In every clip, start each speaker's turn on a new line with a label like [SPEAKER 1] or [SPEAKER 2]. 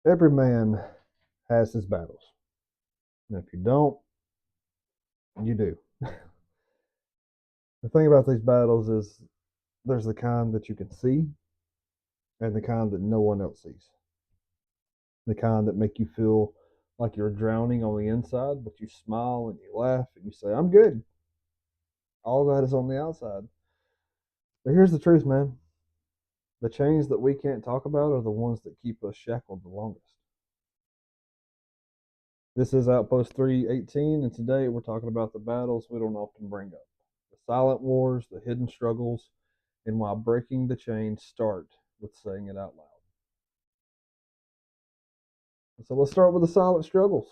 [SPEAKER 1] Every man has his battles. And if you don't, you do. The thing about these battles is there's the kind that you can see and the kind that no one else sees. The kind that make you feel like you're drowning on the inside, but you smile and you laugh and you say, I'm good. All that is on the outside. But here's the truth, man. The chains that we can't talk about are the ones that keep us shackled the longest. This is Outpost 318, and today we're talking about the battles we don't often bring up, the silent wars, the hidden struggles, and why breaking the chains start with saying it out loud. So let's start with the silent struggles.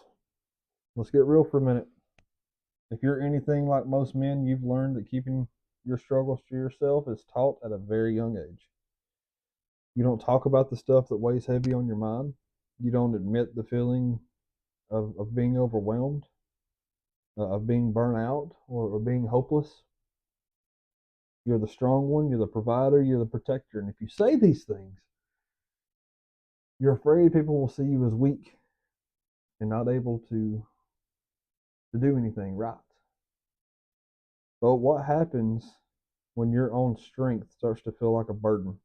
[SPEAKER 1] Let's get real for a minute. If you're anything like most men, you've learned that keeping your struggles to yourself is taught at a very young age. You don't talk about the stuff that weighs heavy on your mind. You don't admit the feeling of being overwhelmed, of being burnt out, or being hopeless. You're the strong one, you're the provider, you're the protector. And if you say these things, you're afraid people will see you as weak and not able to do anything right. But what happens when your own strength starts to feel like a burden?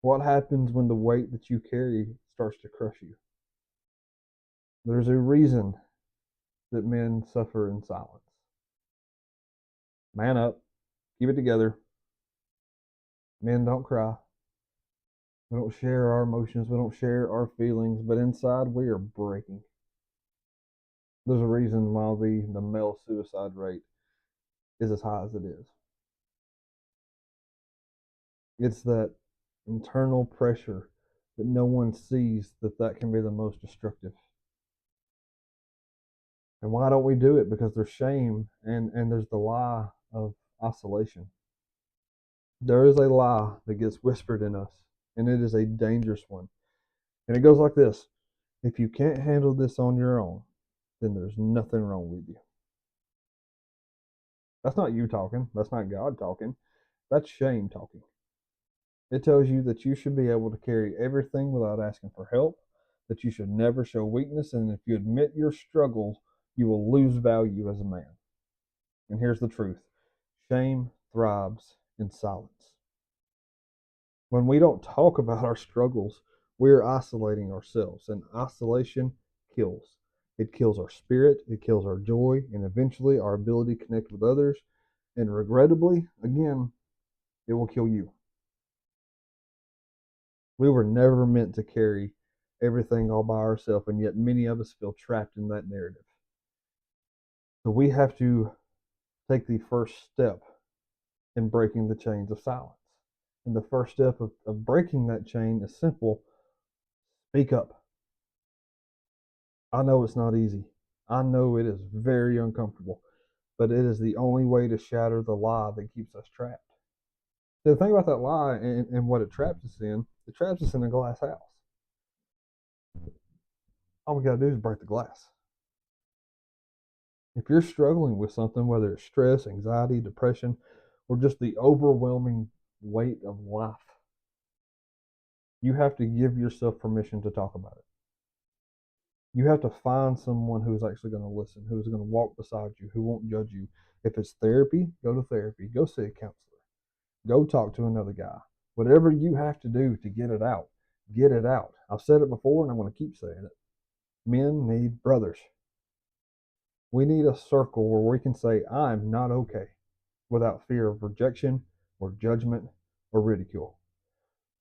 [SPEAKER 1] What happens when the weight that you carry starts to crush you? There's a reason that men suffer in silence. Man up, keep it together. Men don't cry. We don't share our emotions. We don't share our feelings, but inside we are breaking. There's a reason why the male suicide rate is as high as it is. It's that internal pressure that no one sees that can be the most destructive. And why don't we do it? Because there's shame and there's the lie of isolation. There is a lie that gets whispered in us, and it is a dangerous one. And it goes like this: if you can't handle this on your own, then there's nothing wrong with you. That's not you talking. That's not God talking. That's shame talking. It tells you that you should be able to carry everything without asking for help, that you should never show weakness, and if you admit your struggles, you will lose value as a man. And here's the truth: shame thrives in silence. When we don't talk about our struggles, we're isolating ourselves, and isolation kills. It kills our spirit, it kills our joy, and eventually our ability to connect with others. And regrettably, again, it will kill you. We were never meant to carry everything all by ourselves, and yet many of us feel trapped in that narrative. So we have to take the first step in breaking the chains of silence. And the first step of breaking that chain is simple: speak up. I know it's not easy. I know it is very uncomfortable, but it is the only way to shatter the lie that keeps us trapped. The thing about that lie and what it traps us in, it traps us in a glass house. All we got to do is break the glass. If you're struggling with something, whether it's stress, anxiety, depression, or just the overwhelming weight of life, you have to give yourself permission to talk about it. You have to find someone who's actually going to listen, who's going to walk beside you, who won't judge you. If it's therapy, go to therapy. Go see a counselor. Go talk to another guy. Whatever you have to do to get it out, get it out. I've said it before and I'm going to keep saying it. Men need brothers. We need a circle where we can say, I'm not okay, without fear of rejection or judgment or ridicule.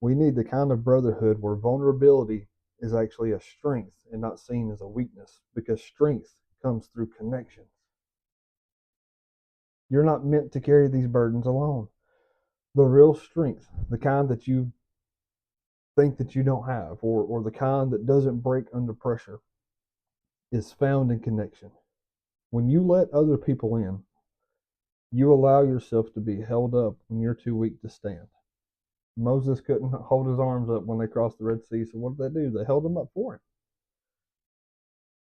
[SPEAKER 1] We need the kind of brotherhood where vulnerability is actually a strength and not seen as a weakness, because strength comes through connections. You're not meant to carry these burdens alone. The real strength, the kind that you think that you don't have, or the kind that doesn't break under pressure, is found in connection. When you let other people in, you allow yourself to be held up when you're too weak to stand. Moses couldn't hold his arms up when they crossed the Red Sea, so what did they do? They held him up for him.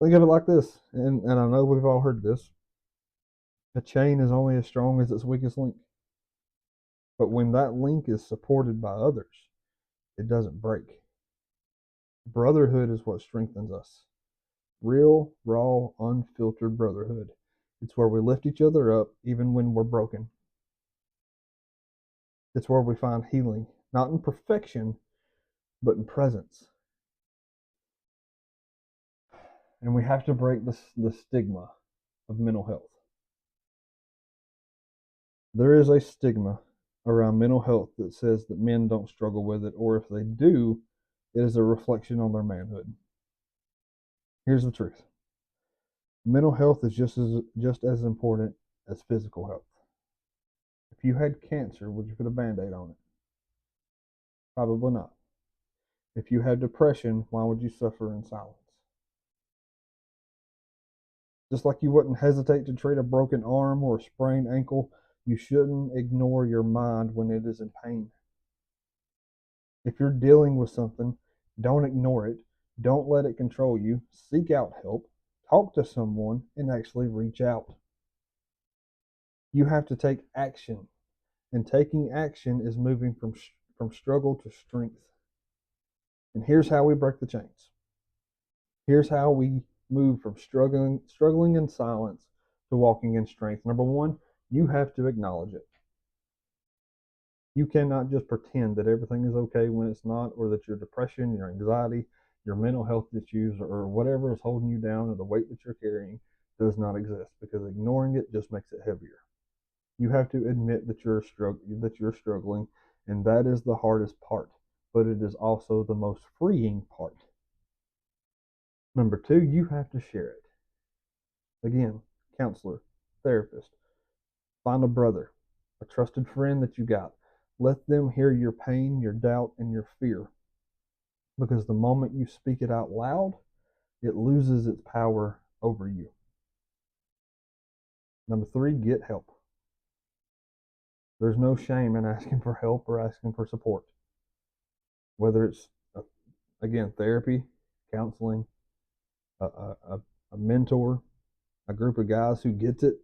[SPEAKER 1] Think of it like this, and I know we've all heard this: a chain is only as strong as its weakest link. But when that link is supported by others, it doesn't break. Brotherhood is what strengthens us. Real, raw, unfiltered brotherhood. It's where we lift each other up even when we're broken. It's where we find healing, not in perfection, but in presence. And we have to break the stigma of mental health. There is a stigma around mental health that says that men don't struggle with it, or if they do, it is a reflection on their manhood. Here's the truth. Mental health is just as important as physical health. If you had cancer, would you put a Band-Aid on it? Probably not. If you had depression, why would you suffer in silence? Just like you wouldn't hesitate to treat a broken arm or a sprained ankle, you shouldn't ignore your mind when it is in pain. If you're dealing with something, don't ignore it. Don't let it control you. Seek out help. Talk to someone and actually reach out. You have to take action. And taking action is moving from struggle to strength. And here's how we break the chains. Here's how we move from struggling in silence to walking in strength. Number one, you have to acknowledge it. You cannot just pretend that everything is okay when it's not, or that your depression, your anxiety, your mental health issues, or whatever is holding you down, or the weight that you're carrying does not exist, because ignoring it just makes it heavier. You have to admit that you're struggling, and that is the hardest part, but it is also the most freeing part. Number two, you have to share it. Again, counselor, therapist, find a brother, a trusted friend that you got. Let them hear your pain, your doubt, and your fear. Because the moment you speak it out loud, it loses its power over you. Number three, get help. There's no shame in asking for help or asking for support. Whether it's, again, therapy, counseling, a mentor, a group of guys who gets it.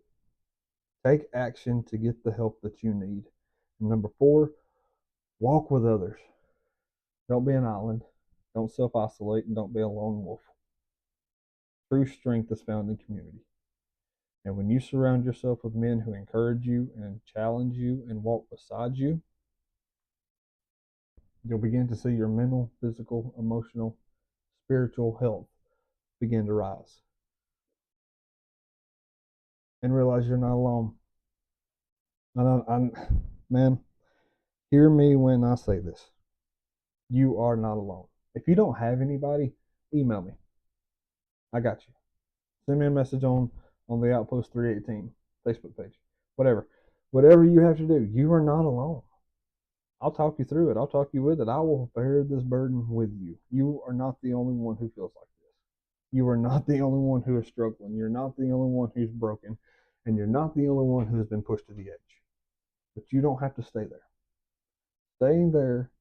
[SPEAKER 1] Take action to get the help that you need. And number four, walk with others. Don't be an island. Don't self-isolate, and don't be a lone wolf. True strength is found in community. And when you surround yourself with men who encourage you and challenge you and walk beside you, you'll begin to see your mental, physical, emotional, spiritual health begin to rise. And realize you're not alone. Man, hear me when I say this. You are not alone. If you don't have anybody, email me. I got you. Send me a message on the Outpost 318 Facebook page. Whatever you have to do, you are not alone. I'll talk you through it. I'll talk you with it. I will bear this burden with you. You are not the only one who feels like this. You are not the only one who is struggling. You're not the only one who's broken. And you're not the only one who has been pushed to the edge. But you don't have to stay there. Staying there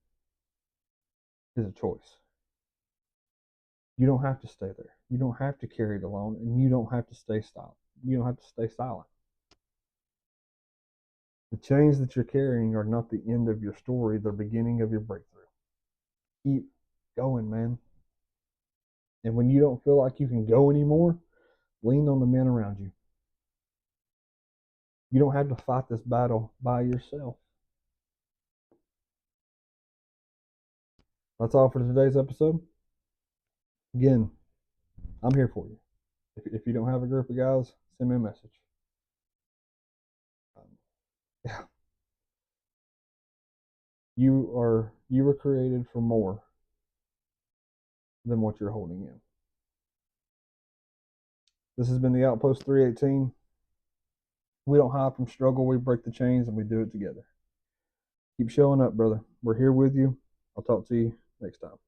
[SPEAKER 1] is a choice. You don't have to stay there. You don't have to carry it alone, and you don't have to stay silent. You don't have to stay silent. The chains that you're carrying are not the end of your story, they're the beginning of your breakthrough. Keep going, man. And when you don't feel like you can go anymore, lean on the men around you. You don't have to fight this battle by yourself. That's all for today's episode. Again, I'm here for you. If you don't have a group of guys, send me a message. Yeah. You were created for more than what you're holding in. This has been the Outpost 318. We don't hide from struggle. We break the chains and we do it together. Keep showing up, brother. We're here with you. I'll talk to you next time.